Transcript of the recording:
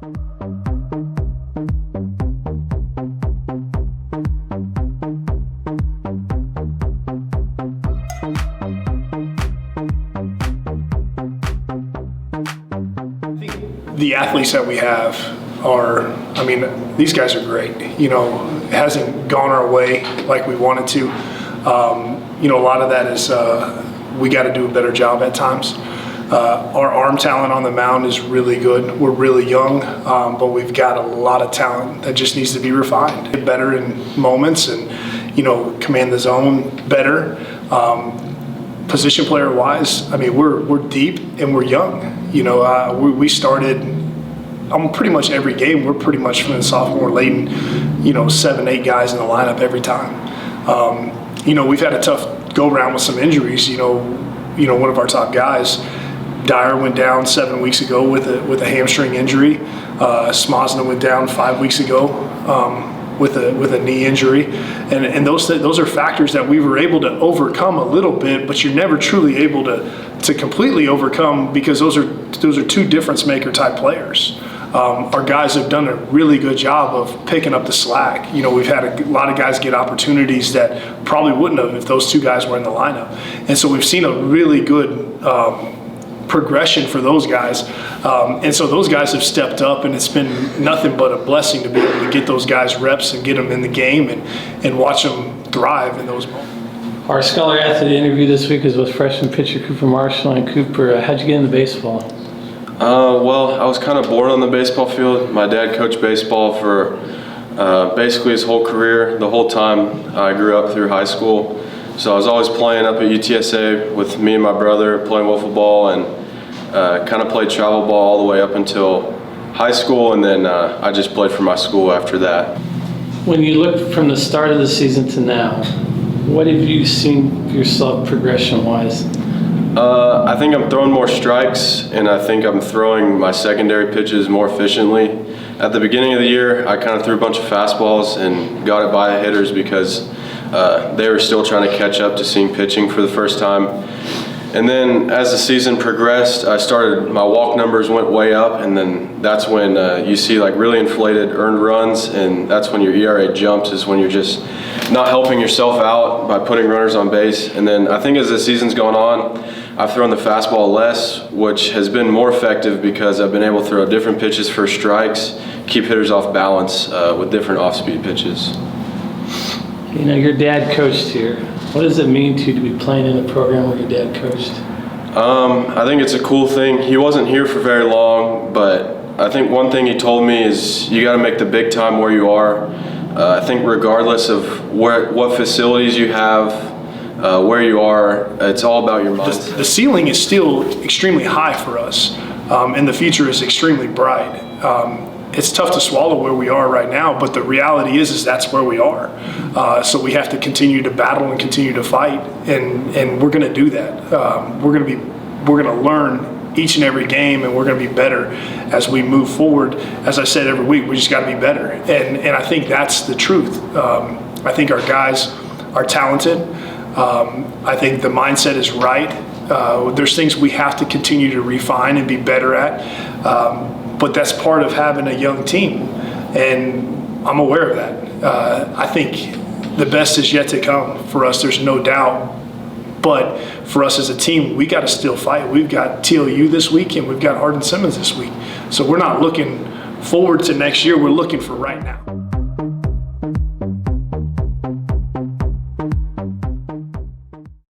The athletes that we have are, I mean, these guys are great. You know, it hasn't gone our way like we wanted to. You know, a lot of that is we got to do a better job at times. Our arm talent on the mound is really good. We're really young, but we've got a lot of talent that just needs to be refined. Get better in moments and, you know, command the zone better. Position player wise, I mean, we're deep and we're young. You know, we started pretty much every game. We're pretty much from the sophomore late, you know, 7, 8 guys in the lineup every time. You know, we've had a tough go around with some injuries. You know, one of our top guys, Dyer, went down 7 weeks ago with a hamstring injury. Smosna went down 5 weeks ago with a knee injury, and those are factors that we were able to overcome a little bit, but you're never truly able to completely overcome, because those are two difference maker type players. Our guys have done a really good job of picking up the slack. You know, we've had a lot of guys get opportunities that probably wouldn't have if those two guys were in the lineup, and so we've seen a really good progression for those guys, and so those guys have stepped up, and it's been nothing but a blessing to be able to get those guys reps and get them in the game and watch them thrive in those moments. Our Scholar Athlete interview this week is with freshman pitcher Cooper Marshall. And Cooper, how'd you get into baseball? Well, I was kind of born on the baseball field. My dad coached baseball for basically his whole career, the whole time I grew up through high school. So I was always playing up at UTSA with me and my brother, playing wiffle ball, and kind of played travel ball all the way up until high school, and then I just played for my school after that. When you look from the start of the season to now, what have you seen yourself progression-wise? I think I'm throwing more strikes, and I think I'm throwing my secondary pitches more efficiently. At the beginning of the year, I kind of threw a bunch of fastballs and got it by the hitters because they were still trying to catch up to seeing pitching for the first time. And then as the season progressed, my walk numbers went way up, and then that's when you see like really inflated earned runs, and that's when your ERA jumps, is when you're just not helping yourself out by putting runners on base. And then I think as the season's gone on, I've thrown the fastball less, which has been more effective because I've been able to throw different pitches for strikes, keep hitters off balance with different off-speed pitches. You know, your dad coached here. What does it mean to you to be playing in a program where your dad coached? I think it's a cool thing. He wasn't here for very long, but I think one thing he told me is you got to make the big time where you are. I think regardless of what facilities you have, where you are, it's all about your mindset. The ceiling is still extremely high for us, and the future is extremely bright. It's tough to swallow where we are right now, but the reality is that's where we are. So we have to continue to battle and continue to fight, and we're going to do that. We're going to learn each and every game, and we're going to be better as we move forward. As I said every week, we just got to be better, and I think that's the truth. I think our guys are talented. I think the mindset is right. There's things we have to continue to refine and be better at. But that's part of having a young team, and I'm aware of that. I think the best is yet to come for us, there's no doubt. But for us as a team, we got to still fight. We've got TLU this week, and we've got Hardin-Simmons this week. So we're not looking forward to next year, we're looking for right now.